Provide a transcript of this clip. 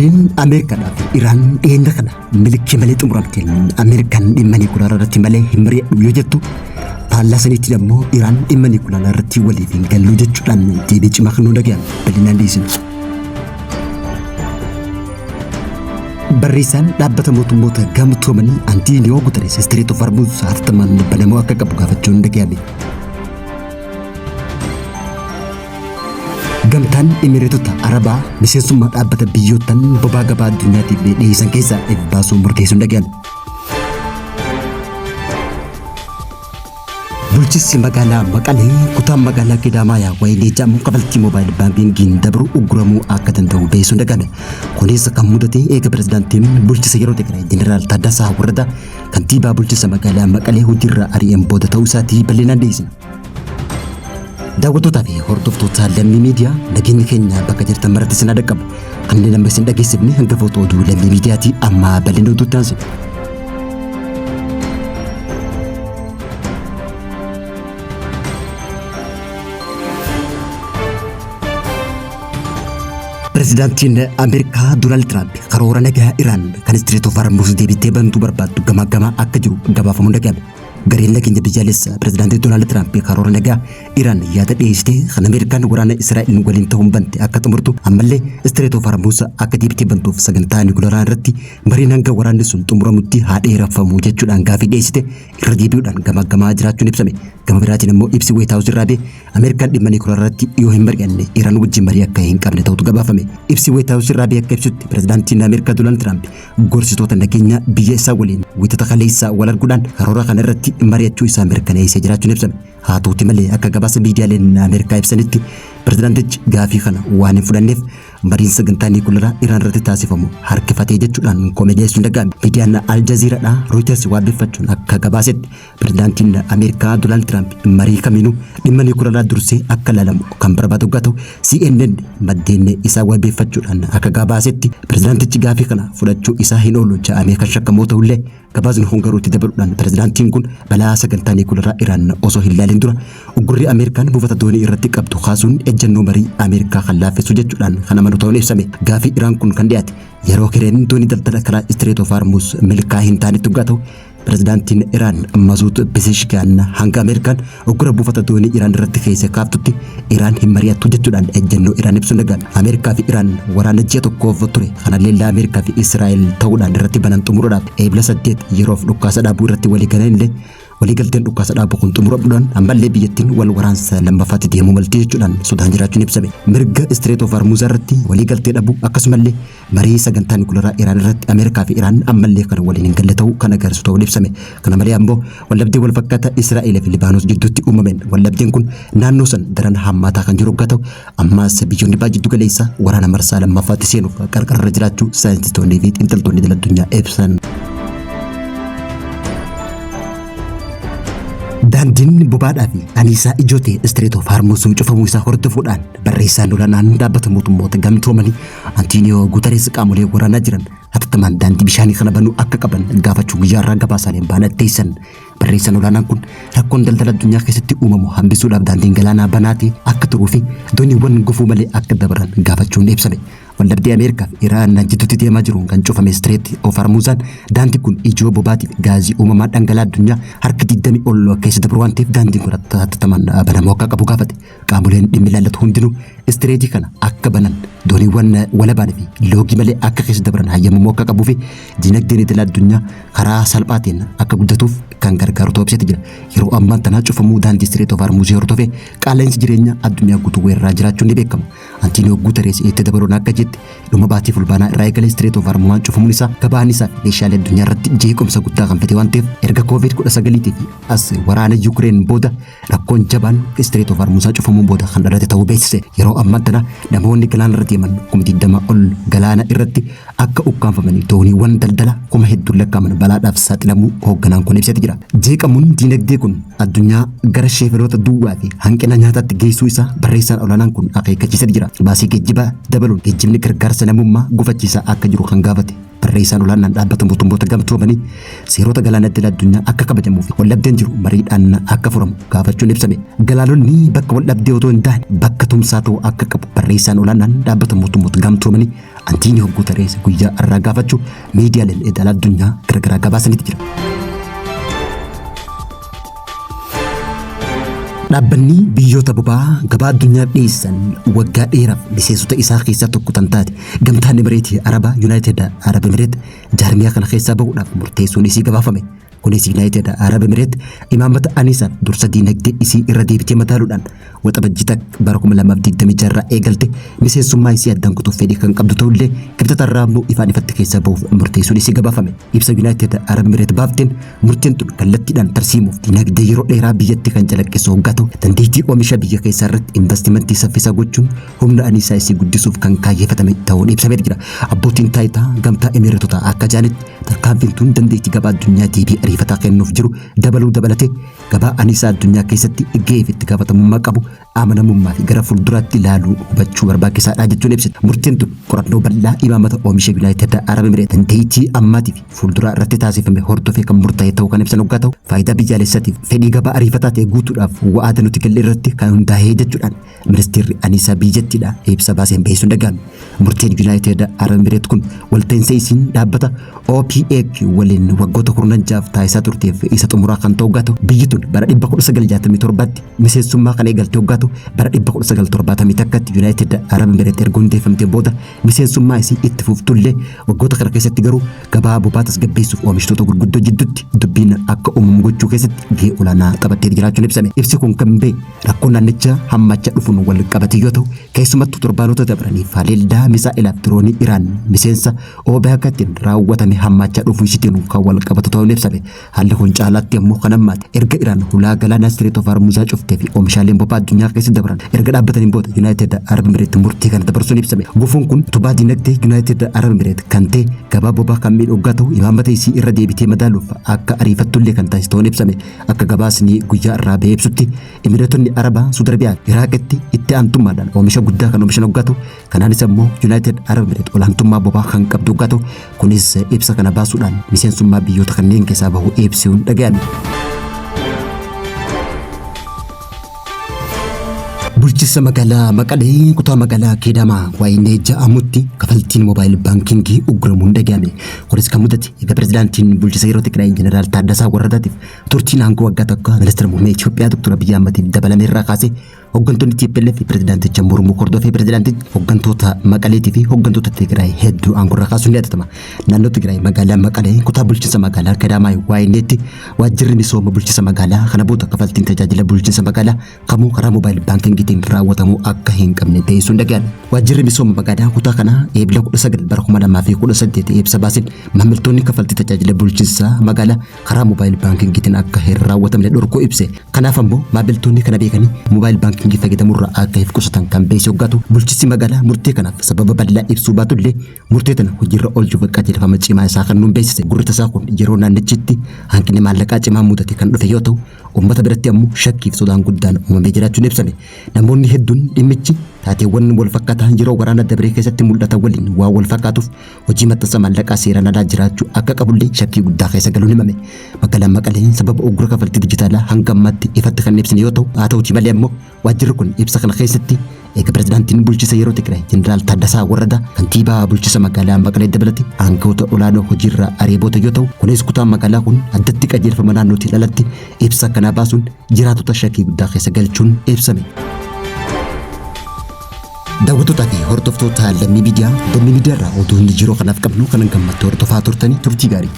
Mariin Ameerikaa fi Iraan dhiyeenya kana milkii malee xumuramteen Ameerikaan dhimma niikulaara irratti malee hin mari'adhu yoo jettu faallaa saniitiin ammoo Iraan dhimma niikulaara irratti waliif hin gallu jechuudhaan deebii cimaa kan nu dhagayan bal'inaan dhiyeessina. Barreessaan dhaabbata mootummoota gamtoomanii Antooniyoo Guuterees Strait of Hormuz hatattamaan banamuu akka qabu gaafachuun dhagayame. Gamtaan Imireetota Arabaa miseensummaa dhaabbata biyyootaan bobaa gabaa addunyaatiif dhiyeessan keessaa baasuun murteessuun dhagayame. Bulchiinsi magaalaa Maqalee kutaan magaalaa Kidaamayaa wayilee jedhamu kaffaltii moobaayil baankiingiin dabru uguramuu akka danda'u beeksisuun dhagayame. Kunis kan mudate eega pirezidaantiin bulchiinsa yeroo Tigraay Jeneraal Taaddasaa Birruu kantiibaa bulchiinsa magaalaa Maqalee hojiirra ari'an booda ta'uu isaatii bal'inaan dhiyeessina. Daawwattootaa fi hordoftoota lammii miidiyaa nageenyi keenya bakka jirtan maratti isin dhaqqabu kanneen amma isin dhageessifne hanga footoo oduu lammii miidiyaatii amma bal'ina oduutti aansina. Pirezidaantiin Ameerikaa Doonaald Tiraamp karoora nagaa Iraan kan Strait of Hormuz deebitee bantuu barbaaddu gamaa akka jiru gabaafamuun dhagayame. Gareen nageenya biyyaalessaa pirezidaantii Doonaald Tiraamp karoora nagaa Iraan yaada dhiyeessite kan Ameerikaan waraana Israa'el waliin ta'uun bante akka xumurtu ammallee Strait of Hormuz akka deebitee bantuuf sagantaa niikularaa irratti mariin hanga waraanni sun xumuramutti haa dheereffamu jechuudhaan gaafii dhiyeessite irra deebi'uudhaan gamaa jiraachuun ibsame. Gama biraatiin immoo ibsi White House irraa Ameerikaan dhimma niikularaa irratti yoo hin mari'anne Iraan wajjin marii akka hin qabne ta'utu gabaafame. Ibsi White House irraa akka ibsutti pirezidaantiin Ameerikaa Doonaald Tiraamp gorsitoota nageenya biyya isaa waliin wixata kaleessaa wal arguudhaan karoora kana irratti mari'achuu isaa mirkaneessee jiraachuun ibsame. Haa ta'uuti malee akka gabaasa miidiyaaleen Ameerikaa ibsanitti pirezidaantichi gaafii kana waan hin fudhanneef mariin sagantaa niikularaa Iraan irratti taasifamu harkifatee jechuudhaan komeediyeessuun dhaga'ame. Miidiyaan Al Jazeeraadhaa Reuters waabeffachuun akka gabaasetti pirezidaantiin Ameerikaa Doonaald Tiraamp marii kamiinuu dhimma niikularaa dursee akka ilaalamu kan barbaadu yoo ta'u CNN maddeen isaa waabeffachuudhaan akka gabaasetti pirezidaantichi gaafii kana fudhachuu isaa hin oolu jedhamee kan shakkamu ta'ullee gabaasni hongaruutti dabaluudhaan pirezidaantiin kun balaa sagantaa niikularaa Iraan osoo hin ilaalin dura uggurri Ameerikaan buufata doonii irratti qabdu kaasuun ejjennoo marii Ameerikaa kan laaffessu jechuudhaan kan amanu ta'uun ibsame. Gaafii Iraan kun kan dhiyaate yeroo kireen doonii daldala karaa Strait of Hormuz milkaa hin taanetti yoo ta'u pirezidaantiin Iraan Masuud Pezeshkian hanga Ameerikaan uggura buufata doonii Iraan irratti keessa kaaftutti Iraan hin mari'attu jechuudhaan ejjennoo Iraan ibsuun dhaga'ame. Ameerikaa fi Iraan waraana ji'a tokkoof ture kana leellaa Ameerikaa fi Israa'el ta'uudhaan irratti banan xumuruudhaaf eebila 8 yeroof dhukaasa dhaabuu irratti walii galan illee waliigalteen dhukaasa dhaabuu kun xumuramuudhaan ammallee biyyattiin wal waraansa lammaffaatti deemuu malti jechuudhaan sodaan jiraachuun ibsame. Mirga Strait of Hormuz irratti waliigaltee dhabuu akkasumallee marii sagantaa niikularaa Iraan irratti Ameerikaa fi Iraan ammallee kan waliin hin galle ta'uu kan agarsiisu ta'uun ibsame. Kana malee ammoo waldhabdee wal fakkaataa Israa'el fi Libaanos gidduutti uumameen waldhabdeen kun naannoo san daran hammaataa kan jiru yoo ta'u ammaas biyyoonni baay'ee jiddu galeessa waraana marsaa lammaffaatti seenuuf qarqarra jiraachuu saayintistoonnii fi xiinxaltoonni addunyaa ibsan. Daandiin bobaadhaa fi aniisaa ijootee Strait of Hormuz cufamuu isaa hordofuudhaan barreessaan olaanaan dhaabbata mootummoota gamtoomanii Antooniyoo Guuterees qaamolee waraanaa jiran hatattamaan daandii bishaanii kana banuu akka qaban gaafachuu guyyaarraa gabaasaaleen baanatteessan. Barreessaan olaanaan kun rakkoon daldala addunyaa keessatti uumamu hambisuudhaaf daandiin galaanaa banaatee akka turuu fi dooniiwwan gufuu malee akka dabaran gaafachuun ibsame. Waldhabdee Ameerikaa fi Iraan jidduutti deemaa jiruun kan cufame Strait of Hormuzaan daandiin kun ijoo bobaatiif gaazii uumamaa dhangala'aa addunyaa harka 20 ol keessa dabru waan ta'eef daandiin kun hatattamaan banamuu akka qabu gaafate. Qaamoleen dhimmi ilaallatu hundinuu Strait kana akka banan dooniiwwan walabaan fi loogii malee akka keessa dabran hayyamamuu akka qabuu fi dinagdeen idil addunyaa karaa salphaatiin akka guddatuuf kan gargaaru ta'uu ibsee jira. Yeroo ammaa tana cufamuu daandii Strait of Hormuz hordofee qaala'insi jireenyaa addunyaa guutuu weerarraa jiraachuun ni beekama. Antooniyoo Guuterees itti dabaluun akka jetti dhuma baatii fulbaanaa irraa eegalee Strait of Hormuz cufamuun isaa gabaan isaa fi meeshaalee addunyaa irratti jeequmsa guddaa kan fide waan ta'eef erga COVID-19 fi as waraana Yuukireen booda rakkoon jabaan Strait of Hormuz cufamuun booda kan dhalate ta'uu beeksise. Yeroo ammaa tana namoonni galaana irra deeman 20 ol galaana irratti akka ukkaanfamanii dooniiwwan daldala kuma hedduun lakkaa'aman balaadhaaf saaxilamuu hoogganaan kun ibsee jira. jira. Jeeqamuun diinagdee kun addunyaa gara sheefeloota duwwaa fi hanqina nyaataatti geessuu isaa barreessaan olaanaan kun akeekkachiisee jira. Baasii geejjibaa dabaluun geejjibni gargaarsa namummaa gufachiisaa akka jiru kan gaafate. Barreessaan olaanaan dhaabbata mootummoota gamtoomanii seerota galaana idil addunyaa akka kabajamuu fi waldhabdeen jiru mariidhaan akka furamu gaafachuun ibsame. Galaanonni bakka waldhabdee otoo hin taane bakka tumsaa ta'uu akka qabu barreessaan olaanaan dhaabbata mootummoota gamtoomanii Antooniyoo Guuterees guyyaa irraa gaafachuu miidiyaaleen idil addunyaa garagaraa gabaasanitti jira. Dhaabbanni biyyoota boba'aa gabaa addunyaa dhiyeessan waggaa dheeraaf miseensota isaa keessaa tokko kan taate gamtaan Emireetii Arabaa Yuunaayitid Arab Emireet jaarmiyaa kana keessaa bahuudhaaf murteessuun isii gabaafame. Kunis Yuunaayitid Arab Emireet imaammata aniisaaf dursa diinagdee isii irra deebitee mataaluudhaan waxabajjii bara 2026 irraa eegalte miseensummaa isii addaan kutuuf fedhii kan qabdu ta'ullee kibxata irraa immoo ifaan ifatti keessaa bahuuf murteessuun isii gabaafame. Ibsa Yuunaayitid Arab Emireet baafteen murteen tun kallattiidhaan tarsiimuuf diinagdee yeroo dheeraa biyyatti kan calaqqisu hoggaa ta'u dandeettii oomisha biyya keessaa irratti investimentii saffisaa gochuun humna aniisaa isii guddisuuf kan kaayyeeffatame ta'uun ibsamee jira. Abbootiin taayitaa gamtaa Emireetotaa akka jaanitti tarkaanfiin tun dandeettii gabaa addunyaa deebii ariifataa kennuuf jiru dabaluu dabalatee gabaa aniisaa addunyaa keessatti gahee fi itti gaafatamummaa qabu amanamummaa fi gara fuulduraatti ilaaluu hubachuu barbaachisaadha jechuun ibsite. Murtiin tun qorannoo bal'aa imaammata oomisha Yuunaayitid Arab Emireet dandeettii ammaatii fi fuulduraa irratti taasifame hordofee kan murtaa'e ta'uu kan ibsan hoggaa ta'u faayidaa biyyaalessaatiif fedhii gabaa ariifataa ta'e guutuudhaaf wa'aada nuti galle irratti kan hundaa'ee jechuudhaan ministeerri aniisaa biyyattiidha ibsa baaseen beeksisuun dhaga'ame. Murteen Yuunaayitid Arab Emireet kun walta'insa isiin dhaabbata OPEC waliin waggoota 10 taasisaa turteef isa xumuraa kan ta'u hoggaa ta'u biyyi tun bara 1967tti miseensummaa kan eegalte hoggaa ta'u bara 1971tti Yuunaayitid Arab Emireet erga hundeeffamtee booda miseensummaa isii itti fuftullee waggoota kana keessatti garuu gabaa boba'aa tasgabbeessuuf oomishtoota gurguddoo jidduutti dubbiin akka uumamu gochuu keessatti gahee olaanaa taphattee jiraachuun ibsame. Ibsi kun kan ba'e rakkoo naannicha hammachaa dhufuun wal qabate yoo ta'u keessumattuu torbaanota dabraniif haleellaa misaa'ilaa fi diroonii Iraan miseensa OPEC'tiin raawwatame hammachaa dhufuu ishiitiin kan wal qabatu ta'uun ibsame. Haalli kun caalaatti ammoo kan ammaate erga Iraan hulaa galaana Strait of Hormuz cuftee fi oomishaaleen boba'aa addunyaa keessa dabran erga dhaabbataniin booda Yuunaayitid Arab Emireet murtii kana dabarsuun ibsame. Gufuun kun utubaa diinagdee Yuunaayitid Arab Emireet kan ta'e gabaa boba'aa kan miidhu hoggaa ta'u imaammata isii irra deebitee madaaluuf akka ariifattullee kan taasisu ta'uun ibsame. Akka gabaasni guyyaa irraa ba'ee ibsutti Emireetonni Arabaa Suudi Arabiyaa Iraaqitti itti aantummaadhaan oomisha guddaa kan oomishan hoggaa ta'u kanaanis ammoo Yuunaayitid Arab Emireet olaantummaa boba'aa kan qabdu hoggaa ta'u kunis ibsa kana baasuudhaan miseensummaa biyyoota kanneen keessaa bahu ibsuun dhaga'ame. Bulchiinsa magaalaa Maqalee kutaa magaalaa Keedamaa waa'ee ja'amutti kafaltiin moobaayil baankingii ugguramuun dhaga'ame. Kunis kan mudate egaa pirezidaantiin bulchiinsa yeroo Tigraay Jeneraal Taaddasaa Warradaatiif turtiin aangoo waggaa tokko ministeera muummee Itoophiyaa Dr. Abiyyi Ahmediin dabalame irraa kaasee hooggantoonni TPLF fi pirezidaanticha mormuu hordofee pirezidaantichi hooggantoota Maqaleetii fi hooggantoota Tigraay hedduu aangoo irraa kaasuun ni yaadatama. Naannoo Tigraay magaalaa Maqalee kutaa bulchiinsa magaalaa Keedamaa waa'ee waajjirri misooma bulchiinsa magaalaa kana booda kafaltiin tajaajila bulchiinsa magaalaa kamuu karaa moobaayil baankingiitiin raawwatamu akka hin qabne beeksisuun dhaga'ame. Waajjirri misooma magaalaa kutaa kanaa eebila 19 bara 2018 ibsa baaseen maamiltoonni kafaltii tajaajila bulchiinsa magaalaa karaa moobaayil baankingiitiin akka hin raawwatamne dhorkuu ibse. Kanaaf ammoo maamiltoonni kana beekanii moobaayil baankingi fayyadamurraa akka of qusatan kan beeksise hoggaa ta'u bulchiinsi magaalaa murtee kanaaf sababa bal'aa ibsuu baatullee murtee tana hojiirra oolchuuf qajeelfama cimaa isaa kan nuun beeksise. Gurri tasaa kun yeroo naannichitti hanqinni maallaqaa cimaa mudate kan dhufe yoo ta'u uummata biratti ammoo shakkiif sodaan guddaan uumamee jiraachuun ibsame. Namoonni hedduun dhimmichi taateewwan wal fakkaataa yeroo waraana dabree keessatti mul'atan waliin waan wal fakkaatuuf hojii maxxansa maallaqaa seeraan alaa jiraachuu akka qabullee shakkii guddaa keessa galuun himame. Magaalaan Maqalee sababa uggura kafaltii dijitaalaa hanga ammaatti ifatti kan ibsine yoo ta'u haa ta'uutii malee ammoo waajjirri kun ibsa kana keessatti eega pirezidaantiin bulchiinsa yeroo Tigraay Jeneraal Taaddasaa Warradaa kantiibaa bulchiinsa magaalaa Maqalee dabalate aangawoota olaanoo hojiirra ariiboota yoo ta'u kunis kutaan magaalaa kun addatti qajeelfama naannootiin alatti ibsa kana baasuun jiraatota shakkii guddaa keessa galchuun ibsame. Daawwattoota fi hordoftoota Lammii Miidiyaa irraa oduu yeroo kanaaf qabnu kan gammadduu hordofaa turtanii turtii gaarii.